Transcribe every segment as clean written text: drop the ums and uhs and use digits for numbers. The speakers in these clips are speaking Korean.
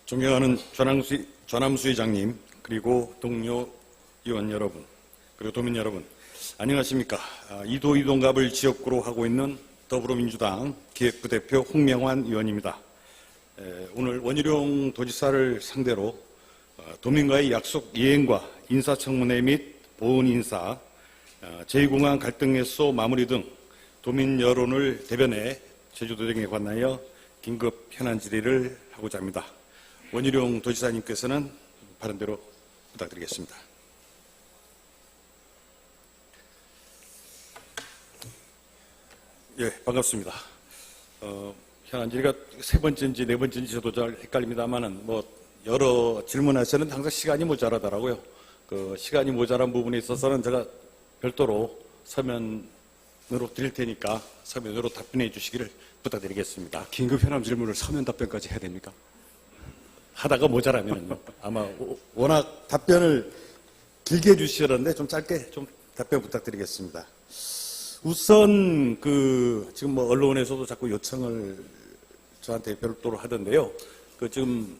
존경하는 전함수 의장님, 그리고 동료 의원 여러분, 그리고 도민 여러분, 안녕하십니까. 이도이동갑을 지역구로 하고 있는 더불어민주당 기획부대표 홍명환 의원입니다. 오늘 원희룡 도지사를 상대로 도민과의 약속 이행과 인사청문회 및 보훈인사, 제2공항 갈등 해소 마무리 등 도민 여론을 대변해 제주도 등에 관하여 긴급 현안 질의를 하고자 합니다. 원희룡 도지사님께서는 바른대로 부탁드리겠습니다. 예, 반갑습니다. 현안 질의가 세 번째인지 네 번째인지 저도 잘 헷갈립니다만은 여러 질문하시는 항상 시간이 모자라더라고요. 시간이 모자란 부분에 있어서는 제가 별도로 서면으로 드릴 테니까 서면으로 답변해 주시기를 부탁드리겠습니다. 긴급 현안 질문을 서면 답변까지 해야 됩니까? 하다가 모자라면요. 아마 워낙 답변을 길게 해주시는데 좀 짧게 좀 답변 부탁드리겠습니다. 우선 지금 언론에서도 자꾸 요청을 저한테 별도로 하던데요. 지금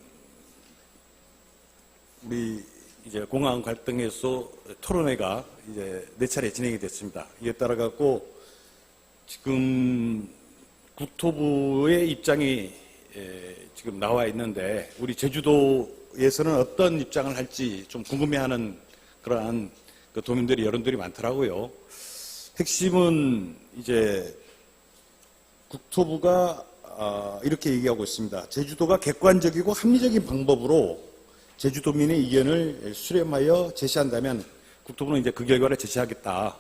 우리 이제 공항 갈등 해소 토론회가 이제 4차례 진행이 됐습니다. 이에 따라 갖고 지금 국토부의 입장이 지금 나와 있는데 우리 제주도에서는 어떤 입장을 할지 좀 궁금해하는 그러한 도민들이 여론들이 많더라고요. 핵심은 이제 국토부가 이렇게 얘기하고 있습니다. 제주도가 객관적이고 합리적인 방법으로 제주도민의 의견을 수렴하여 제시한다면 국토부는 이제 그 결과를 제시하겠다.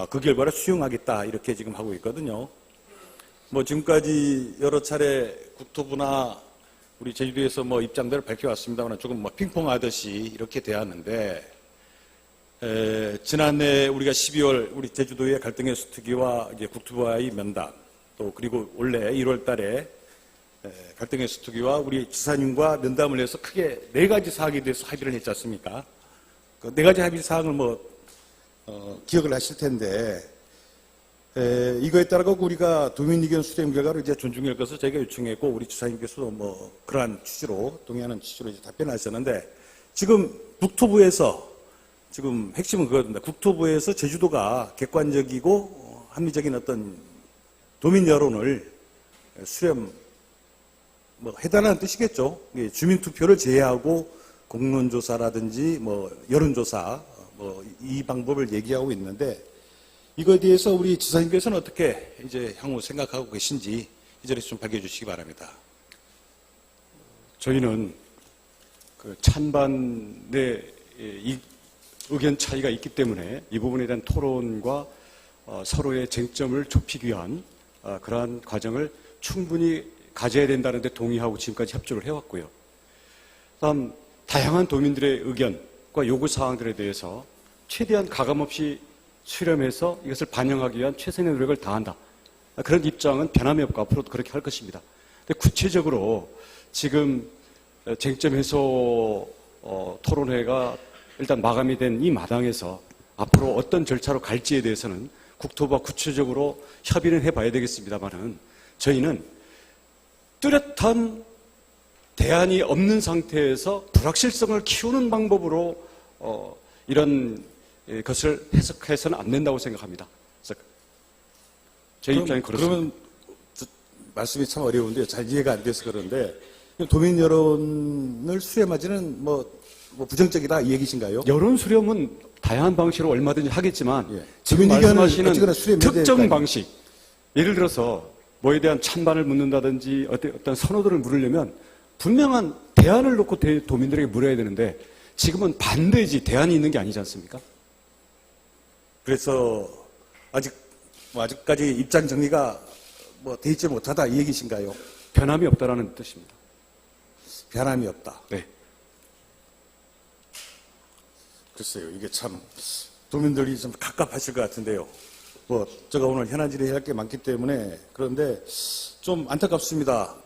그 결과를 수용하겠다. 이렇게 지금 하고 있거든요. 지금까지 여러 차례 국토부나 우리 제주도에서 입장들을 밝혀왔습니다만 조금 핑퐁하듯이 이렇게 대하는데, 지난해 우리가 12월 우리 제주도의 갈등 해소 특위와 이제 국토부와의 면담, 또 그리고 올해 1월 달에 갈등 해소 특위와 우리 지사님과 면담을 해서 크게 4가지 사항에 대해서 합의를 했지 않습니까? 그 4가지 합의 사항을 기억을 하실 텐데, 이거에 따라 우리가 도민 의견 수렴 결과를 이제 존중할 것을 저희가 요청했고, 우리 지사님께서도 그러한 취지로, 동의하는 취지로 이제 답변하셨는데, 지금 국토부에서, 지금 핵심은 그겁니다. 국토부에서 제주도가 객관적이고 합리적인 어떤 도민 여론을 수렴, 해달라는 뜻이겠죠. 주민투표를 제외하고 공론조사라든지 여론조사, 이 방법을 얘기하고 있는데, 이거에 대해서 우리 지사님께서는 어떻게 이제 향후 생각하고 계신지 이 자리에서 좀 밝혀 주시기 바랍니다. 저희는 찬반의 의견 차이가 있기 때문에 이 부분에 대한 토론과 서로의 쟁점을 좁히기 위한 그러한 과정을 충분히 가져야 된다는 데 동의하고 지금까지 협조를 해왔고요. 다음, 다양한 도민들의 의견과 요구사항들에 대해서 최대한 가감없이 수렴해서 이것을 반영하기 위한 최선의 노력을 다한다. 그런 입장은 변함이 없고 앞으로도 그렇게 할 것입니다. 근데 구체적으로 지금 쟁점 해소 토론회가 일단 마감이 된 이 마당에서 앞으로 어떤 절차로 갈지에 대해서는 국토부와 구체적으로 협의는 해봐야 되겠습니다만은 저희는 뚜렷한 대안이 없는 상태에서 불확실성을 키우는 방법으로 이런 것을 해석해서는 안 된다고 생각합니다. 그래서 제 입장이 그렇습니다. 그러면 말씀이 참 어려운데 잘 이해가 안 돼서 그런데 도민 여론을 수렴하지는 부정적이다 이 얘기신가요? 여론 수렴은 다양한 방식으로 얼마든지 하겠지만 예. 지금 말씀하시는 특정 될까요? 방식, 예를 들어서 뭐에 대한 찬반을 묻는다든지 어떤 선호도를 물으려면 분명한 대안을 놓고 도민들에게 물어야 되는데 지금은 반대지 대안이 있는 게 아니지 않습니까? 그래서 아직까지 입장 정리가 돼 있지 못하다 이 얘기신가요? 변함이 없다라는 뜻입니다. 변함이 없다. 네. 글쎄요, 이게 참 도민들이 좀 갑갑하실 것 같은데요. 제가 오늘 현안 질의할 게 많기 때문에 그런데 좀 안타깝습니다.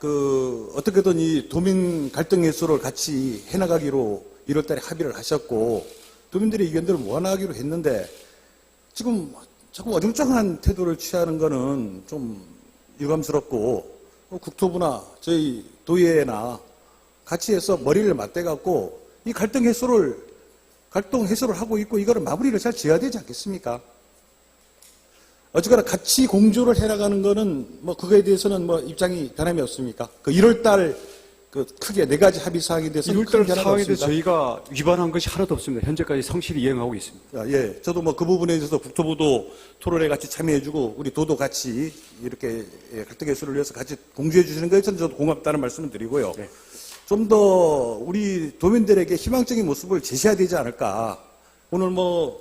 어떻게든 이 도민 갈등 해소를 같이 해나가기로 1월 달에 합의를 하셨고 도민들의 의견들을 모아나가기로 했는데 지금 자꾸 어중쩡한 태도를 취하는 거는 좀 유감스럽고 국토부나 저희 도의회나 같이 해서 머리를 맞대갖고 이 갈등 해소를 하고 있고 이거를 마무리를 잘 지어야 되지 않겠습니까? 어쨌거나 같이 공조를 해나가는 거는 뭐 그거에 대해서는 뭐 입장이 변함이 없습니까? 그 1월달 그 크게 4가지 합의 사항에 대해서는 큰 1월달 변화가 사항에 대해서 없습니다. 저희가 위반한 것이 하나도 없습니다. 현재까지 성실히 이행하고 있습니다. 예, 저도 뭐 그 부분에 대해서 국토부도 토론에 같이 참여해주고 우리 도도 같이 이렇게 갈등 해소를 위해서 같이 공조해 주시는 거에 저도 고맙다는 말씀을 드리고요. 네. 좀 더 우리 도민들에게 희망적인 모습을 제시해야 되지 않을까. 오늘 뭐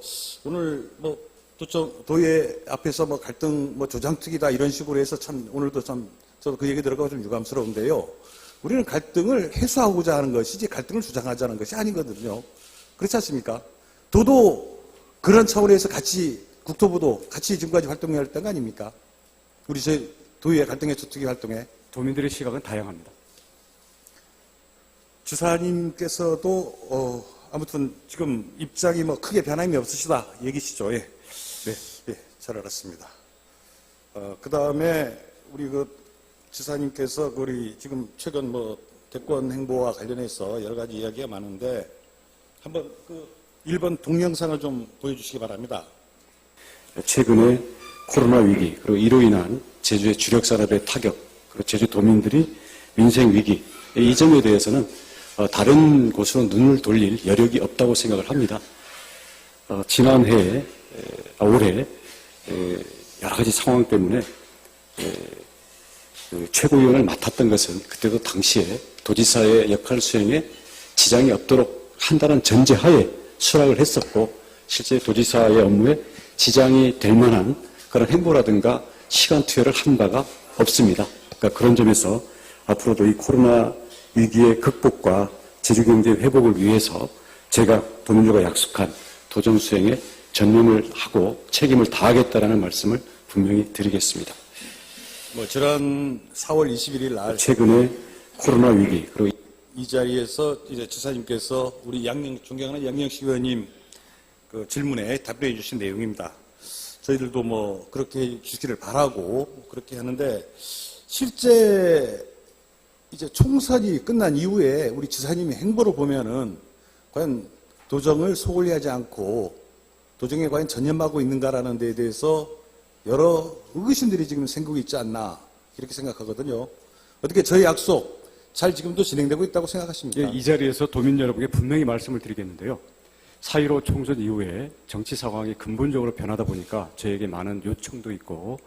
도의 앞에서 뭐 갈등 조장특위다 이런 식으로 해서 참 오늘도 참 저도 그 얘기 들어가고 좀 유감스러운데요. 우리는 갈등을 해소하고자 하는 것이지 갈등을 주장하자는 것이 아니거든요. 그렇지 않습니까? 도도 그런 차원에서 같이 국토부도 같이 지금까지 활동해야 했던 거 아닙니까? 우리 저희 도의회 갈등 해소 특위 활동에 도민들의 시각은 다양합니다. 지사님께서도 아무튼 지금 입장이 뭐 크게 변함이 없으시다 얘기시죠. 예. 네. 예, 잘 알았습니다. 그 다음에 우리 그 지사님께서 우리 지금 최근 뭐 대권 행보와 관련해서 여러 가지 이야기가 많은데 한번 그 1번 동영상을 좀 보여주시기 바랍니다. 최근에 코로나 위기 그리고 이로 인한 제주의 주력 산업의 타격 그리고 제주 도민들이 민생 위기 이 점에 대해서는 다른 곳으로 눈을 돌릴 여력이 없다고 생각을 합니다. 올해 여러 가지 상황 때문에 최고위원을 맡았던 것은 그때도 당시에 도지사의 역할 수행에 지장이 없도록 한다는 전제하에 수락을 했었고 실제 도지사의 업무에 지장이 될 만한 그런 행보라든가 시간 투여를 한 바가 없습니다. 그러니까 그런 점에서 앞으로도 이 코로나 위기의 극복과 제주경제 회복을 위해서 제가 도민들과 약속한 도정 수행에 전념을 하고 책임을 다하겠다라는 말씀을 분명히 드리겠습니다. 지난 4월 21일 날 최근에 코로나 위기 그리고 이 자리에서 이제 지사님께서 우리 존경하는 양영식 의원님 그 질문에 답변해 주신 내용입니다. 저희들도 뭐 그렇게 해 주시기를 바라고 그렇게 하는데 실제 이제 총선이 끝난 이후에 우리 지사님의 행보를 보면은 과연 도정을 소홀히 하지 않고 도정에 과연 전념하고 있는가라는 데에 대해서 여러 의구심들이 지금 생기고 있지 않나 이렇게 생각하거든요. 어떻게 저희 약속 잘 지금도 진행되고 있다고 생각하십니까? 이 자리에서 도민 여러분께 분명히 말씀을 드리겠는데요. 4.15 총선 이후에 정치 상황이 근본적으로 변하다 보니까 저에게 많은 요청도 있고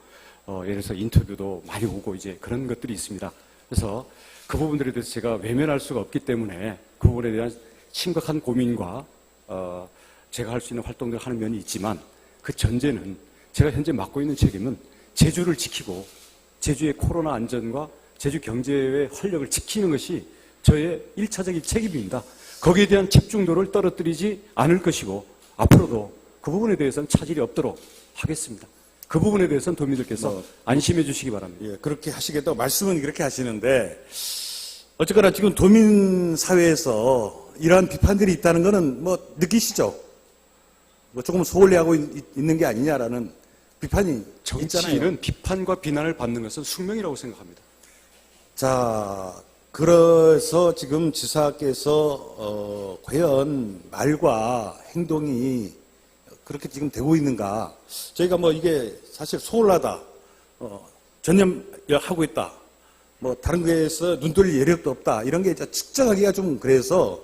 예를 들어서 인터뷰도 많이 오고 이제 그런 것들이 있습니다. 그래서 그 부분들에 대해서 제가 외면할 수가 없기 때문에 그 부분에 대한 심각한 고민과 제가 할 수 있는 활동들을 하는 면이 있지만 그 전제는 제가 현재 맡고 있는 책임은 제주를 지키고 제주의 코로나 안전과 제주 경제의 활력을 지키는 것이 저의 1차적인 책임입니다. 거기에 대한 집중도를 떨어뜨리지 않을 것이고 앞으로도 그 부분에 대해서는 차질이 없도록 하겠습니다. 그 부분에 대해서는 도민들께서 안심해 주시기 바랍니다. 예, 그렇게 하시겠다고 말씀은 그렇게 하시는데 어쨌거나 지금 도민 사회에서 이러한 비판들이 있다는 거는 뭐 느끼시죠? 뭐 조금 소홀히 하고 있는 게 아니냐라는 비판이 있잖아요. 정치인은 비판과 비난을 받는 것은 숙명이라고 생각합니다. 자, 그래서 지금 지사께서 과연 말과 행동이 그렇게 지금 되고 있는가? 저희가 뭐 이게 사실 소홀하다, 전념하고 있다, 뭐 다른 거에서 눈 돌릴 여력도 없다 이런 게 측정하기가 좀 그래서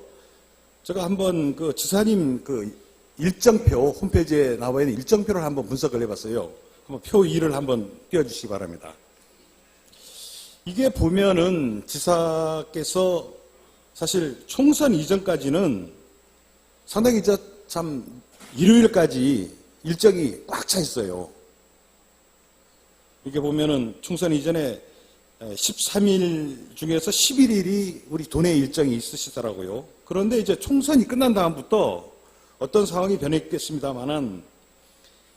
제가 한번 그 지사님 그 일정표 홈페이지에 나와 있는 일정표를 한번 분석을 해봤어요. 한번 표 2를 한번 띄워주시기 바랍니다. 이게 보면은 지사께서 사실 총선 이전까지는 상당히 참 일요일까지 일정이 꽉 차 있어요. 이게 보면은 총선 이전에 13일 중에서 11일이 우리 도내 일정이 있으시더라고요. 그런데 이제 총선이 끝난 다음부터 어떤 상황이 변했겠습니다만은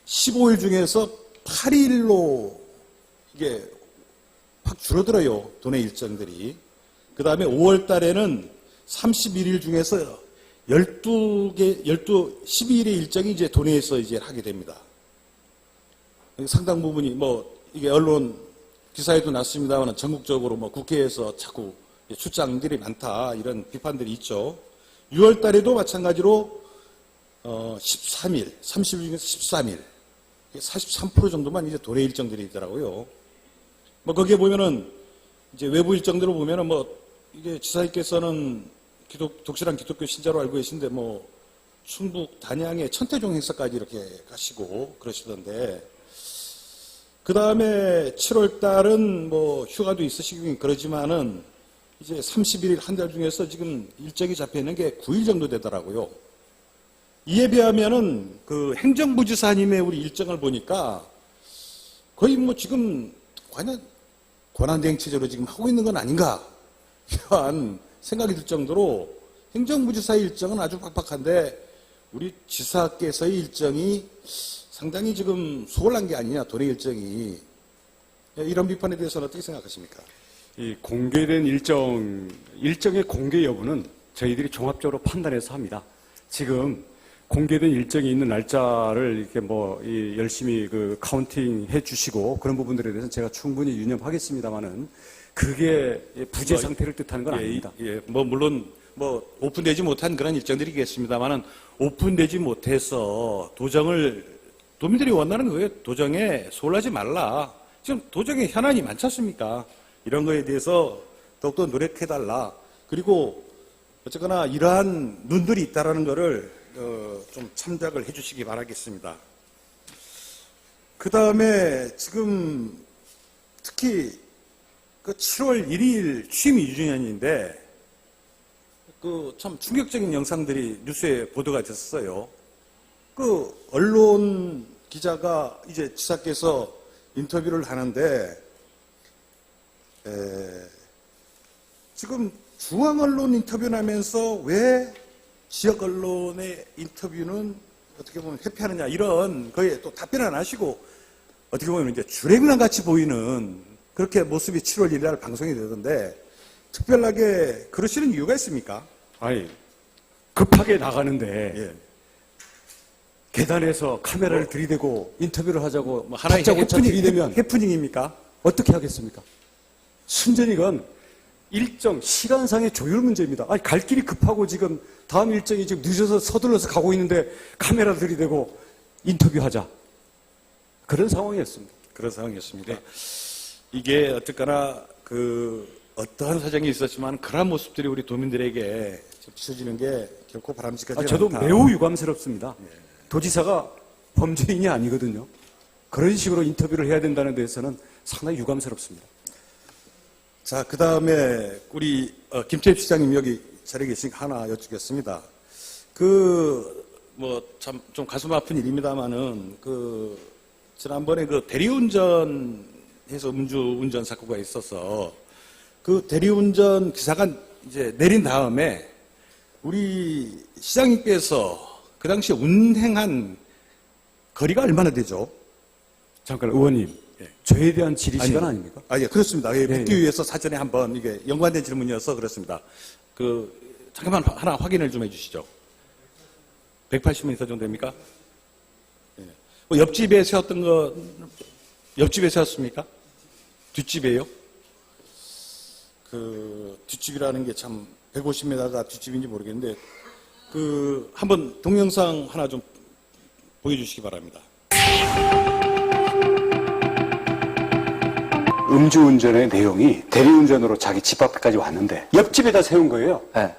15일 중에서 8일로 이게 확 줄어들어요. 도내 일정들이. 그 다음에 5월 달에는 31일 중에서 12일의 일정이 이제 도내에서 이제 하게 됩니다. 상당 부분이 뭐 이게 언론 기사에도 났습니다만 전국적으로 뭐 국회에서 자꾸 출장들이 많다 이런 비판들이 있죠. 6월 달에도 마찬가지로 13일, 30일 중에서 13일, 43% 정도만 이제 도내 일정들이 있더라고요. 뭐 거기에 보면은 이제 외부 일정들을 보면은 뭐 이게 지사님께서는 독실한 기독교 신자로 알고 계신데 뭐 충북 단양의 천태종 행사까지 이렇게 가시고 그러시던데, 그 다음에 7월 달은 뭐 휴가도 있으시긴 그러지만은 이제 31일 한 달 중에서 지금 일정이 잡혀 있는 게 9일 정도 되더라고요. 이에 비하면은 그 행정부지사님의 우리 일정을 보니까 거의 뭐 지금 권한대행 체제로 지금 하고 있는 건 아닌가 이러한 생각이 들 정도로 행정부지사의 일정은 아주 빡빡한데 우리 지사께서의 일정이 상당히 지금 소홀한 게 아니냐, 도내 일정이. 이런 비판에 대해서는 어떻게 생각하십니까? 이 공개된 일정의 공개 여부는 저희들이 종합적으로 판단해서 합니다. 지금 공개된 일정이 있는 날짜를 이렇게 열심히 카운팅 해 주시고 그런 부분들에 대해서는 제가 충분히 유념하겠습니다만은 그게 부재 상태를 뜻하는 건 아닙니다. 물론 오픈되지 못한 그런 일정들이겠습니다만은 오픈되지 못해서 도민들이 원하는 거예요. 도정에 소홀하지 말라. 지금 도정에 현안이 많지 않습니까? 이런 거에 대해서 더욱더 노력해달라. 그리고 어쨌거나 이러한 눈들이 있다라는 거를 좀 참작을 해주시기 바라겠습니다. 그 다음에 지금 특히 그 7월 1일 취임 2주년인데 그 참 충격적인 영상들이 뉴스에 보도가 됐어요. 그 언론 기자가 이제 지사께서 인터뷰를 하는데 지금 중앙 언론 인터뷰를 하면서 왜 지역 언론의 인터뷰는 어떻게 보면 회피하느냐 이런 거에 또 답변을 안 하시고 어떻게 보면 이제 주랭랑 같이 보이는 그렇게 모습이 7월 1일 날 방송이 되던데 특별하게 그러시는 이유가 있습니까? 아니, 급하게 나가는데 계단에서 카메라를 들이대고 인터뷰를 하자고 하나의 들이대면 해프닝입니까? 어떻게 하겠습니까? 순전히 이건 일정 시간상의 조율 문제입니다. 아니, 갈 길이 급하고 지금 다음 일정이 지금 늦어서 서둘러서 가고 있는데 카메라 들이대고 인터뷰하자. 그런 상황이었습니다. 그런 상황이었습니다. 이게 어쨌거나 어떠한 사정이 있었지만 그런 모습들이 우리 도민들에게 비춰지는 게 결코 바람직하지 않다. 저도 매우 유감스럽습니다. 도지사가 범죄인이 아니거든요. 그런 식으로 인터뷰를 해야 된다는 데에서는 상당히 유감스럽습니다. 자, 그 다음에 우리 김태엽 시장님 여기 자리에 계시니까 하나 여쭙겠습니다. 참 좀 가슴 아픈 일입니다만은 지난번에 대리운전해서 음주운전 사고가 있어서 그 대리운전 기사가 이제 내린 다음에 우리 시장님께서 그 당시에 운행한 거리가 얼마나 되죠? 잠깐 의원님, 저에 대한 질의 시간 아닙니까? 예, 그렇습니다. 묻기 위해서 사전에 한번 이게 연관된 질문이어서 그렇습니다. 잠깐만 하나 확인을 좀 해주시죠. 180m 정도 됩니까? 옆집에 세웠던 거, 옆집에 세웠습니까? 뒷집에요? 뒷집이라는 게 참 150m가 뒷집인지 모르겠는데, 한번 동영상 하나 좀 보여주시기 바랍니다. 음주운전의 내용이 대리운전으로 자기 집 앞까지 왔는데 옆집에다 세운 거예요. 네.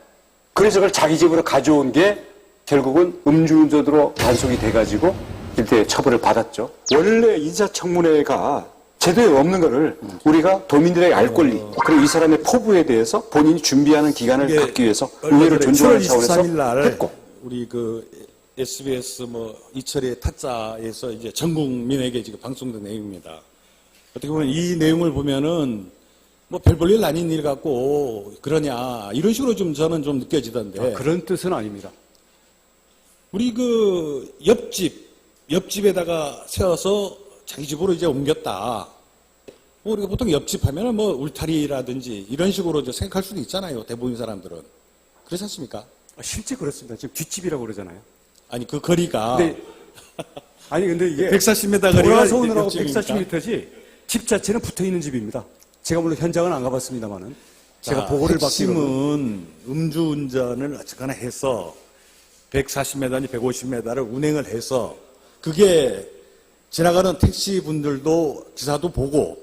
그래서 그걸 자기 집으로 가져온 게 결국은 음주운전으로 단속이 돼가지고 일대 처벌을 받았죠. 원래 인사청문회가 제도에 없는 거를 우리가 도민들에게 알 권리, 그리고 이 사람의 포부에 대해서 본인이 준비하는 기간을 갖기 위해서 의회를 존중하는 차원에서 23일 날 했고, 우리 SBS 이철의 타짜에서 이제 전 국민에게 지금 방송된 내용입니다. 어떻게 보면 이 내용을 보면은 별 볼 일 아닌 일 같고 그러냐 이런 식으로 저는 좀 느껴지던데. 그런 뜻은 아닙니다. 우리 옆집에다가 세워서 자기 집으로 이제 옮겼다. 우리가 보통 옆집 하면은 울타리라든지 이런 식으로 이제 생각할 수도 있잖아요. 대부분 사람들은. 그렇지 않습니까? 실제 그렇습니다. 지금 뒷집이라고 그러잖아요. 아니, 그 거리가. 근데 이게 140m 거리가 돌아서 오느라고 옆집이니까. 140m지 집 자체는 붙어 있는 집입니다. 제가 물론 현장은 안 가봤습니다만은 제가 보고를 받기로는 핵심은 음주운전을 어쨌거나 해서 140m니 150m를 운행을 해서 그게 지나가는 택시분들도 기사도 보고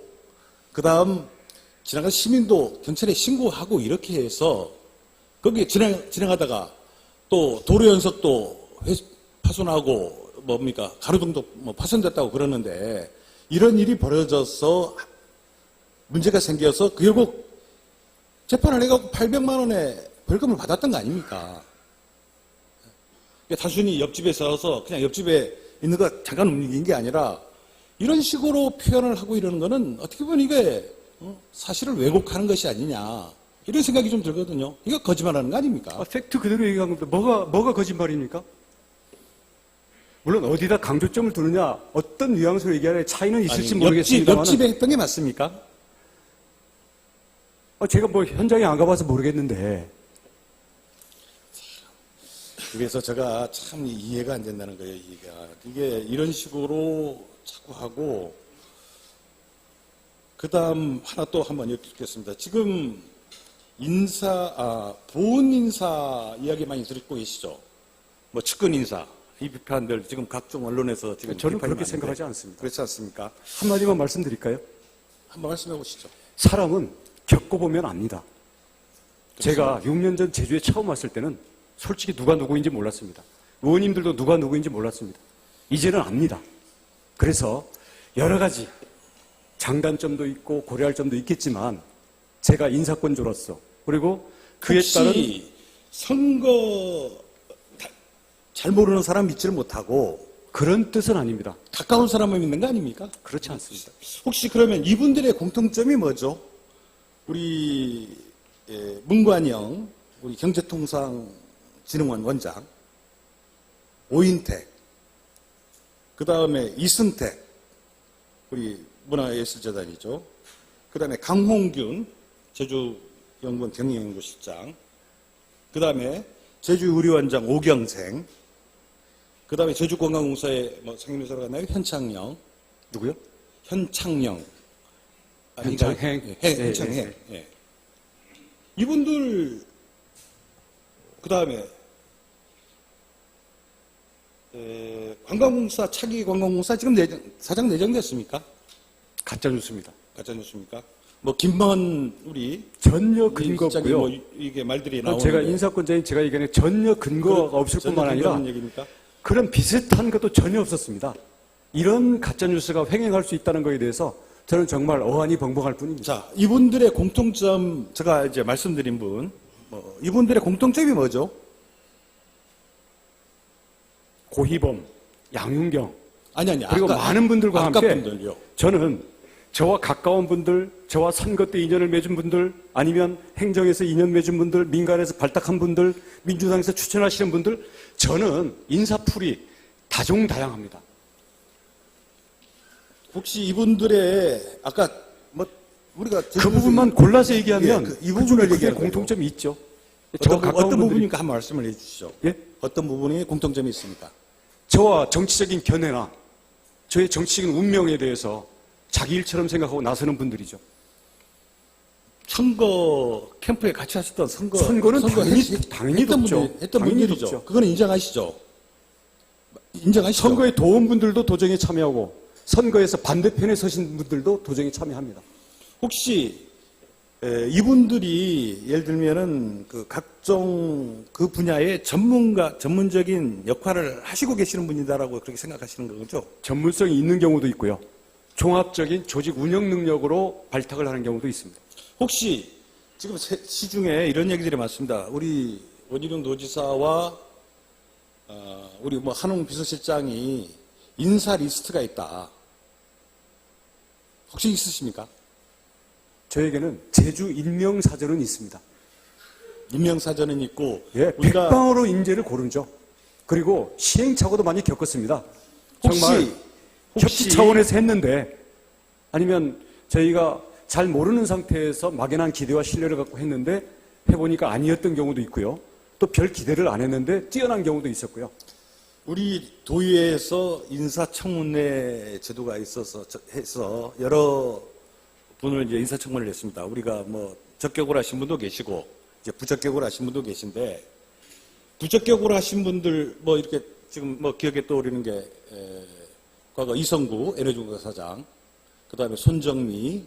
그다음 지나가는 시민도 경찰에 신고하고 이렇게 해서 거기에 진행하다가 또 도로 연석도 파손하고 뭡니까 가로등도 뭐 파손됐다고 그러는데 이런 일이 벌어져서 문제가 생겨서 결국 재판을 해갖고 800만 원의 벌금을 받았던 거 아닙니까? 단순히 옆집에 서서 그냥 옆집에 있는 거 잠깐 움직인 게 아니라 이런 식으로 표현을 하고 이러는 거는 어떻게 보면 이게 사실을 왜곡하는 것이 아니냐 이런 생각이 좀 들거든요. 이거 거짓말하는 거 아닙니까? 팩트 그대로 얘기한 겁니다. 뭐가 거짓말입니까? 물론 어디다 강조점을 두느냐 어떤 뉘앙스로 얘기하느냐 차이는 있을지 모르겠습니다만 옆집에 했던 게 맞습니까? 제가 뭐 현장에 안 가봐서 모르겠는데 그래서 제가 참 이해가 안 된다는 거예요. 이게 이런 식으로 자꾸 하고 그다음 하나 또 한번 여쭙겠습니다. 지금 보훈 인사 이야기 많이 듣고 계시죠? 뭐 측근 인사 이 비판들 지금 각종 언론에서 지금 저는 비판이 그렇게 많은데 생각하지 않습니다. 그렇지 않습니까? 한마디만 말씀드릴까요? 한번 말씀해 보시죠. 사람은 겪어보면 압니다. 제가 6년 전 제주에 처음 왔을 때는 솔직히 누가 누구인지 몰랐습니다. 의원님들도 누가 누구인지 몰랐습니다. 이제는 압니다. 그래서 여러 가지 장단점도 있고 고려할 점도 있겠지만 제가 인사권자로서 그리고 그에 따른 혹시 선거 잘 모르는 사람 믿지를 못하고 그런 뜻은 아닙니다. 가까운 사람만 믿는 거 아닙니까? 그렇지 않습니다. 혹시 그러면 이분들의 공통점이 뭐죠? 우리 문관영 우리 경제통상진흥원 원장 오인택 그 다음에 이승택 우리 문화예술재단이죠. 그 다음에 강홍균 제주연구원 경영연구실장 그 다음에 제주의료원장 오경생 그 다음에 제주관광공사의 상임이사로 갔나요? 현창영 누구요? 현창영 현창행. 현창행. 예. 이분들 그 다음에 관광공사 차기 관광공사 지금 사장 내정됐습니까? 가짜 뉴스입니다. 가짜 뉴스입니까? 뭐 김먼 우리 전혀 근거 없고요. 뭐 이게 말들이 나오는데 제가 인사권자인 제가 얘기하는 전혀 근거가 없을 뿐만 아니라 그런 얘기입니까? 그런 비슷한 것도 전혀 없었습니다. 이런 가짜 뉴스가 횡행할 수 있다는 것에 대해서 저는 정말 어안이 벙벙할 뿐입니다. 자, 이분들의 공통점 제가 이제 말씀드린 분 이분들의 공통점이 뭐죠? 고희범, 양윤경 아니 그리고 많은 분들과 함께 분들요. 저는 저와 가까운 분들, 저와 선거 때 인연을 맺은 분들, 아니면 행정에서 인연 맺은 분들, 민간에서 발탁한 분들, 민주당에서 추천하시는 분들, 저는 인사풀이 다종다양합니다. 혹시 이분들의 아까 뭐 우리가 그 부분만 골라서 얘기하면 이 부분을 크게 얘기하는 공통점이 있죠. 저와 어떤 가까운 분들이 부분인가 한번 말씀을 해주시죠. 예? 어떤 부분이 공통점이 있습니까? 저와 정치적인 견해나 저의 정치적인 운명에 대해서 자기 일처럼 생각하고 나서는 분들이죠. 선거 캠프에 같이 하셨던 선거는 당연히 했던 덥죠. 분들, 했던 당연히 분들이죠. 덥죠. 그거는 인정하시죠? 인정하시죠? 선거에 도움 분들도 도정에 참여하고 선거에서 반대편에 서신 분들도 도정에 참여합니다. 혹시 이분들이 예를 들면은 그 각종 그 분야의 전문적인 역할을 하시고 계시는 분이다라고 그렇게 생각하시는 거죠? 전문성이 있는 경우도 있고요. 종합적인 조직 운영 능력으로 발탁을 하는 경우도 있습니다. 혹시 지금 시중에 이런 얘기들이 많습니다. 우리 원희룡 도지사와 우리 뭐 한웅 비서실장이 인사 리스트가 있다. 혹시 있으십니까? 저에게는 제주 임명사전은 있습니다. 임명사전은 있고 예, 우리가 백방으로 인재를 고르죠. 그리고 시행착오도 많이 겪었습니다. 정말 협치 차원에서 했는데 아니면 저희가 잘 모르는 상태에서 막연한 기대와 신뢰를 갖고 했는데 해보니까 아니었던 경우도 있고요. 또 별 기대를 안 했는데 뛰어난 경우도 있었고요. 우리 도의회에서 인사청문회 제도가 있어서 해서 여러 분을 이제 인사청문회를 했습니다. 우리가 뭐 적격을 하신 분도 계시고 이제 부적격을 하신 분도 계신데 부적격으로 하신 분들 뭐 이렇게 지금 뭐 기억에 떠오르는 게 과거 이성구 에너지공사 사장, 그 다음에 손정미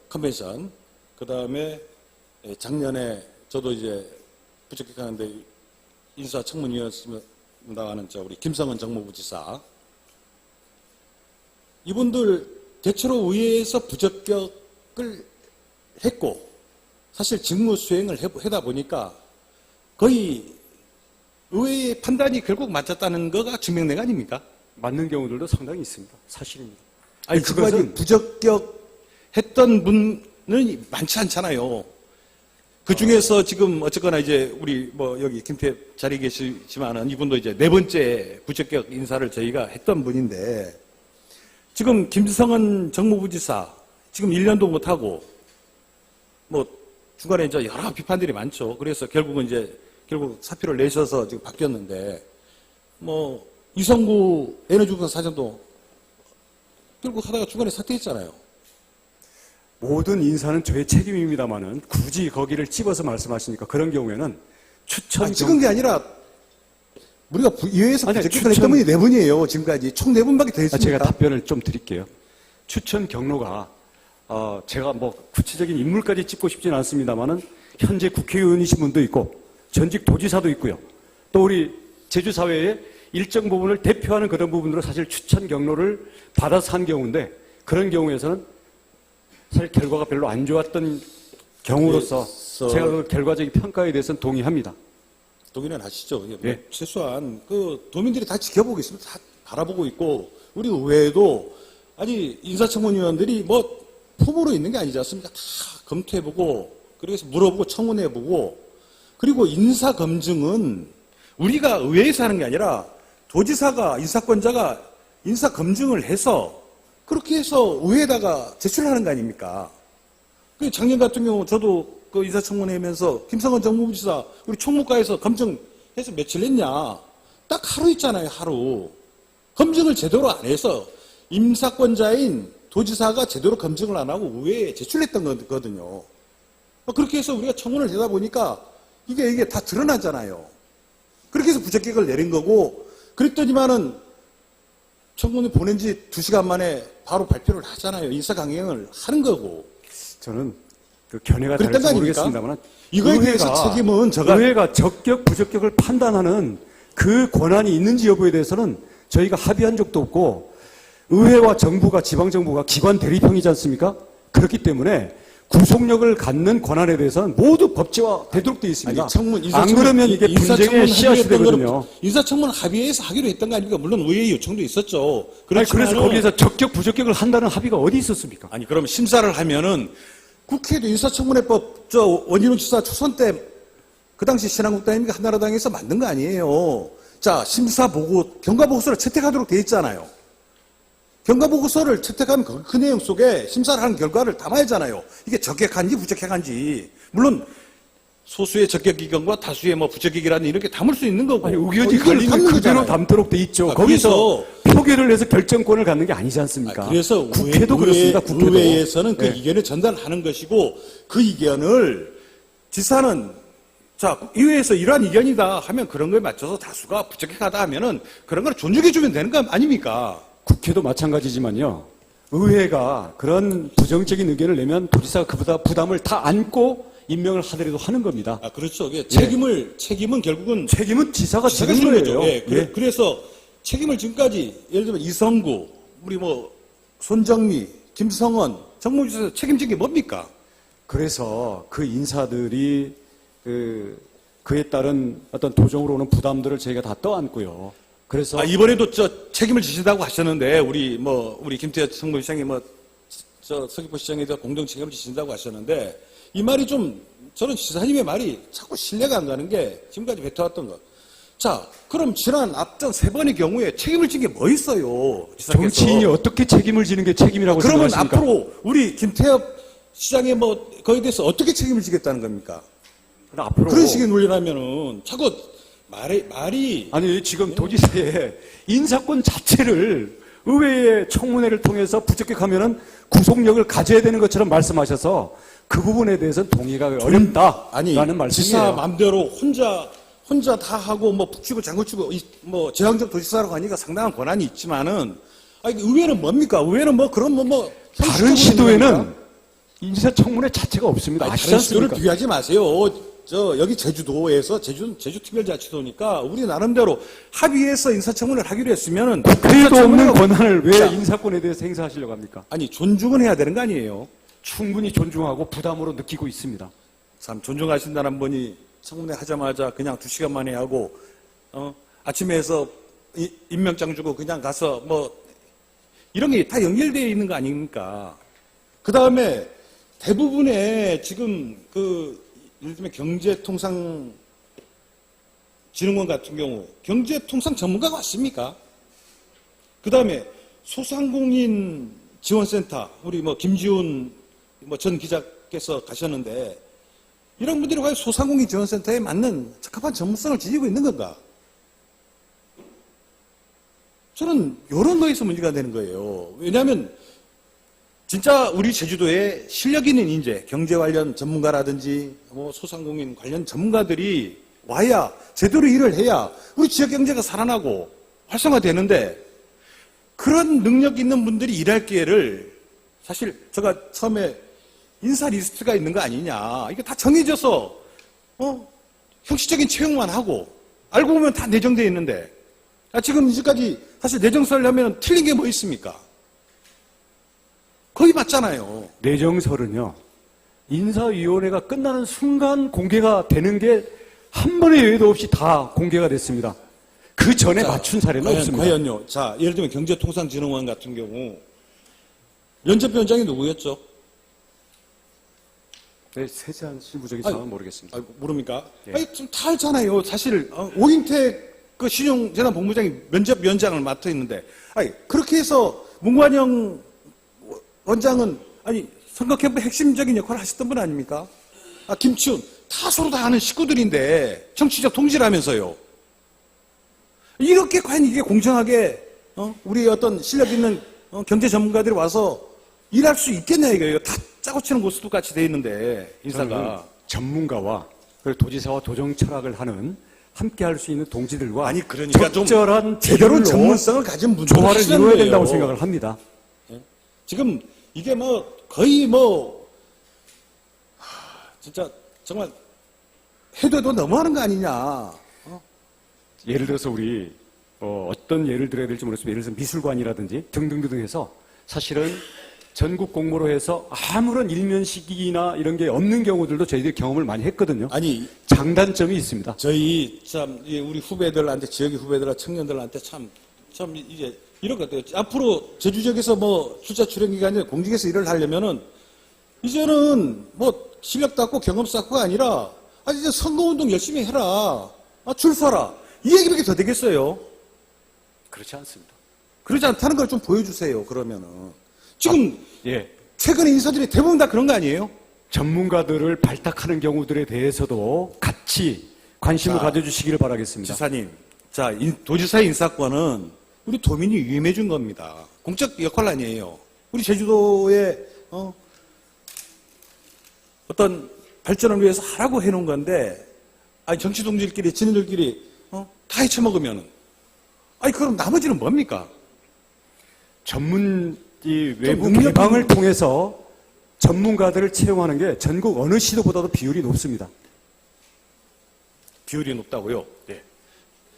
컨벤션, 그 다음에 작년에 저도 이제 부적격하는데 인사청문위원으로 나가는 우리 김성은 정무부지사, 이분들 대체로 의회에서 부적격을 했고 사실 직무 수행을 하다 보니까 거의 의회의 판단이 결국 맞았다는 거가 증명된 거 아닙니까? 맞는 경우들도 상당히 있습니다. 사실입니다. 아니, 그것은 부적격했던 분은 많지 않잖아요. 그 중에서 지금 어쨌거나 이제 우리 뭐 여기 김태 자리에 계시지만은 이분도 이제 네 번째 부적격 인사를 저희가 했던 분인데 지금 김성은 정무부지사 지금 1년도 못하고 뭐 중간에 이제 여러 비판들이 많죠. 그래서 결국 사표를 내셔서 지금 바뀌었는데 뭐 이성구 에너지공사 사장도 결국 하다가 중간에 사퇴했잖아요. 모든 인사는 저의 책임입니다만은 굳이 거기를 찝어서 말씀하시니까 그런 경우에는 추천 찍은 게 아니라 우리가 의회에서 아니, 부적격을 했던 분이 네 분이에요. 지금까지 총 네 분밖에 더 했습니까? 제가 답변을 좀 드릴게요. 추천 경로가 제가 뭐 구체적인 인물까지 찝고 싶지는 않습니다만은 현재 국회의원이신 분도 있고 전직 도지사도 있고요. 또 우리 제주사회의 일정 부분을 대표하는 그런 부분으로 사실 추천 경로를 받아서 한 경우인데 그런 경우에서는 사실 결과가 별로 안 좋았던 경우로서 제가 그 결과적인 평가에 대해서는 동의합니다. 동의는 하시죠. 예. 최소한 그 도민들이 다 지켜보고 있습니다. 다 바라보고 있고 우리 의회도 아니 인사청문위원들이 뭐 품으로 있는 게 아니지 않습니까? 다 검토해보고 그래서 물어보고 청문해보고 그리고 인사검증은 우리가 의회에서 하는 게 아니라 도지사가 인사권자가 인사검증을 해서 그렇게 해서 의회에다가 제출하는 거 아닙니까? 작년 같은 경우 저도 그 인사청문회 하면서 김성원 정무부지사 우리 총무과에서 검증해서 며칠 했냐? 딱 하루 있잖아요, 하루. 검증을 제대로 안 해서 임사권자인 도지사가 제대로 검증을 안 하고 의회에 제출했던 거거든요. 그렇게 해서 우리가 청문을 하다 보니까 이게 다 드러나잖아요. 그렇게 해서 부적격을 내린 거고 그랬더니만은 청문회 보낸 지 2시간 만에 바로 발표를 하잖아요. 인사강행을 하는 거고. 저는 그 견해가 그랬던 다를지 거 아닙니까? 모르겠습니다만 이거에 대해서 책임은 의회가 적격, 부적격을 판단하는 그 권한이 있는지 여부에 대해서는 저희가 합의한 적도 없고 의회와 정부가 지방정부가 기관 대립형이지 않습니까? 그렇기 때문에 구속력을 갖는 권한에 대해서는 모두 법제화 되도록 되어 있습니다. 안 그러면 이게 분쟁의 씨앗이 되거든요. 인사청문 합의해서 하기로 했던 거 아닙니까? 물론 의회 요청도 있었죠. 그래서 거기에서 적격, 부적격을 한다는 합의가 어디 있었습니까? 아니 그럼 심사를 하면은 국회도 인사청문회법 원희룡 지사 초선 때 그 당시 신한국당입니까? 한나라당에서 만든 거 아니에요. 자 심사보고 경과보고서를 채택하도록 돼 있잖아요. 경과보고서를 채택하면 그 내용 속에 심사를 하는 결과를 담아야잖아요. 이게 적격한지 부적격한지. 물론 소수의 적격의견과 다수의 뭐 부적격이라는 이렇게 담을 수 있는 거고. 아니, 의견이 갈리면 그대로 담도록 돼 있죠. 거기서 표결을 해서 결정권을 갖는 게 아니지 않습니까? 그래서 국회도 그렇습니다. 국회도. 의회에서는 그 의견을 전달하는 것이고 그 의견을 지사는 자, 의회에서 이러한 의견이다 하면 그런 거에 맞춰서 다수가 부적격하다 하면은 그런 걸 존중해 주면 되는 거 아닙니까? 국회도 마찬가지지만요. 의회가 그런 부정적인 의견을 내면 도지사가 그보다 부담을 다 안고 임명을 하더라도 하는 겁니다. 아, 그렇죠. 책임은 결국은 책임은 지사가 지는 지는 거예요. 거죠. 예. 그래서 책임을 지금까지 예를 들면 이성구, 우리 뭐 손정미, 김성원, 정무부에서 책임진 게 뭡니까? 그래서 그 인사들이 그에 따른 어떤 도정으로 오는 부담들을 저희가 다 떠안고요. 그래서 이번에도 책임을 지신다고 하셨는데 우리 김태현 정무시장이 서귀포 시장에 대한 공동 책임을 지신다고 하셨는데 이 말이 좀 저는 지사님의 말이 자꾸 신뢰가 안 가는 게 지금까지 뱉어왔던 거. 자, 그럼 지난 앞전 3번의 경우에 책임을 진 게 뭐 있어요? 지사께서. 정치인이 어떻게 책임을 지는 게 책임이라고 그러면 생각하십니까? 앞으로 우리 김태엽 시장의 거기에 대해서 어떻게 책임을 지겠다는 겁니까? 앞으로 그런 식의 논리라면은 자꾸 말이 아니 지금 도지사의 인사권 자체를 의회의 청문회를 통해서 부적격하면은 구속력을 가져야 되는 것처럼 말씀하셔서 그 부분에 대해서는 동의가 어렵다라는 말씀이에요. 지사 마음대로 혼자 다 하고 뭐 북치고 장구치고 뭐 제왕적 도지사라고 하니까 상당한 권한이 있지만은 의회는 뭡니까? 의회는 뭐 그런 뭐 다른 시도에는 인사청문회 자체가 없습니다. 아시지 다른 시도를 않습니까? 비교하지 마세요. 여기 제주도에서 제주특별자치도니까 우리 나름대로 합의해서 인사청문회를 하기로 했으면은 국회에도 없는 인사청문회가- 권한을 왜 자, 인사권에 대해서 행사하시려고 합니까? 아니 존중은 해야 되는 거 아니에요? 충분히 존중하고 부담으로 느끼고 있습니다. 참 존중하신다는 분이 청문회 하자마자 그냥 2시간 만에 하고 아침에 해서 임명장 주고 그냥 가서 뭐 이런 게 다 연결되어 있는 거 아닙니까? 그 다음에 대부분의 지금 예를 들면 경제통상진흥원 같은 경우 경제통상 전문가가 왔습니까? 그 다음에 소상공인 지원센터 우리 뭐 김지훈 전 기자께서 가셨는데 이런 분들이 과연 소상공인 지원센터에 맞는 적합한 전문성을 지니고 있는 건가? 저는 이런 거에서 문제가 되는 거예요. 왜냐하면 진짜 우리 제주도에 실력 있는 인재, 경제 관련 전문가라든지 뭐 소상공인 관련 전문가들이 와야 제대로 일을 해야 우리 지역 경제가 살아나고 활성화되는데 그런 능력 있는 분들이 일할 기회를 사실 제가 처음에 인사 리스트가 있는 거 아니냐. 이게 다 정해져서 형식적인 채용만 하고 알고 보면 다 내정되어 있는데 지금 이제까지 사실 내정서를 하면 틀린 게 뭐 있습니까? 거의 맞잖아요. 내정설은요, 인사위원회가 끝나는 순간 공개가 되는 게 한 번의 예외도 없이 다 공개가 됐습니다. 그 전에 맞춘 사례는 없습니다. 과연요. 자, 예를 들면 경제통상진흥원 같은 경우 면접위원장이 누구였죠? 네, 세세한 실무적인 상황은 모르겠습니다. 모릅니까? 예. 좀 다 알잖아요. 사실 오인택 신용재난본부장이 면접위원장을 맡아 있는데 그렇게 해서 문관영 원장은 선거 캠프 핵심적인 역할을 하셨던 분 아닙니까? 김치훈 다 서로 다 아는 식구들인데 정치적 통지라면서요. 이렇게 과연 이게 공정하게 우리 어떤 실력 있는 경제 전문가들이 와서 일할 수 있겠냐 이거 다 짜고 치는 고스톱 같이 돼 있는데 저는 인사가 전문가와 그리고 도지사와 도정 철학을 하는 함께 할 수 있는 동지들과 그러니까 적절한 제대로 비율로 전문성을 가진 분들 조화를 이루어야 된다고 생각을 합니다. 지금 이게 거의 진짜 정말 해도 너무하는 거 아니냐. 예를 들어서 우리 어떤 예를 들어야 될지 모르겠지만 예를 들어서 미술관이라든지 등등등 해서 사실은 전국 공모로 해서 아무런 일면식이나 이런 게 없는 경우들도 저희들이 경험을 많이 했거든요. 장단점이 있습니다. 저희 우리 후배들한테 지역의 후배들과 청년들한테 참 이제 이런 것 같아요. 앞으로 제주 지역에서 출자 출연 기간에 공직에서 일을 하려면은 이제는 실력 쌓고 경험 쌓고가 아니라 이제 선거운동 열심히 해라. 줄 서라. 이 얘기밖에 더 되겠어요. 그렇지 않습니다. 그러지 않다는 걸 좀 보여주세요. 그러면은 지금 예. 최근에 인사들이 대부분 다 그런 거 아니에요? 전문가들을 발탁하는 경우들에 대해서도 같이 관심을 가져주시기를 바라겠습니다. 지사님, 도지사 인사권은 우리 도민이 위임해 준 겁니다. 공적 역할 아니에요. 우리 제주도의 어떤 발전을 위해서 하라고 해놓은 건데, 정치 동지들끼리, 진인들끼리 다 헤쳐먹으면은, 그럼 나머지는 뭡니까? 외부 개방을 통해서 전문가들을 채용하는 게 전국 어느 시도보다도 비율이 높습니다. 비율이 높다고요? 네.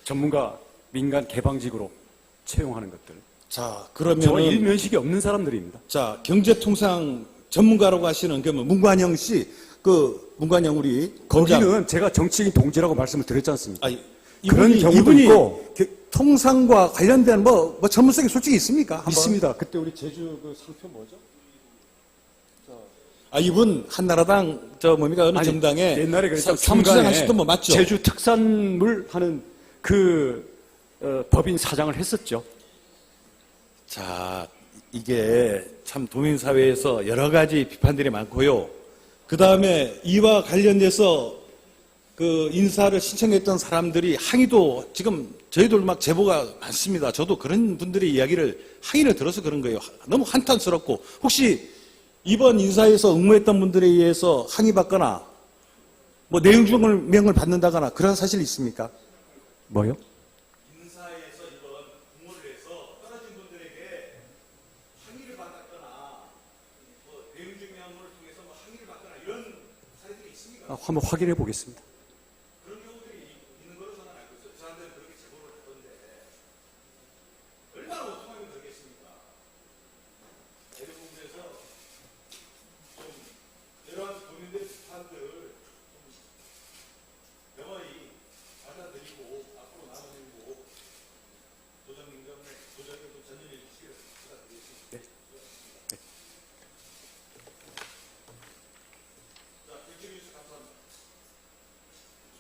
전문가 민간 개방직으로 채용하는 것들. 자, 저 그러면은 일면식이 없는 사람들입니다. 경제통상 전문가라고 하시는 그러면 문관영 씨, 문관영 우리 거기는 제가 정치인 동지라고 말씀을 드렸지 않습니까? 그런 경우도 이분이 있고 통상과 관련된 전문성이 솔직히 있습니까? 한번? 있습니다. 그때 우리 제주 상표 뭐죠? 이분 한나라당 어느 정당에 옛날에 그랬죠. 사무처장 하셨던 분 맞죠? 제주 특산물 하는 법인 사장을 했었죠. 자, 이게 참 도민사회에서 여러 가지 비판들이 많고요. 그 다음에 이와 관련돼서 인사를 신청했던 사람들이 항의도 지금 저희들 제보가 많습니다. 저도 그런 분들의 이야기를 항의를 들어서 그런 거예요. 너무 한탄스럽고 혹시 이번 인사에서 응모했던 분들에 의해서 항의받거나 뭐 내용 증명을 받는다거나 그런 사실이 있습니까? 뭐요? 인사에서 이번 응모를 해서 떨어진 분들에게 항의를 받았거나 뭐 내용 증명을 통해서 뭐 항의를 받거나 이런 사례들이 있습니까? 한번 확인해 보겠습니다.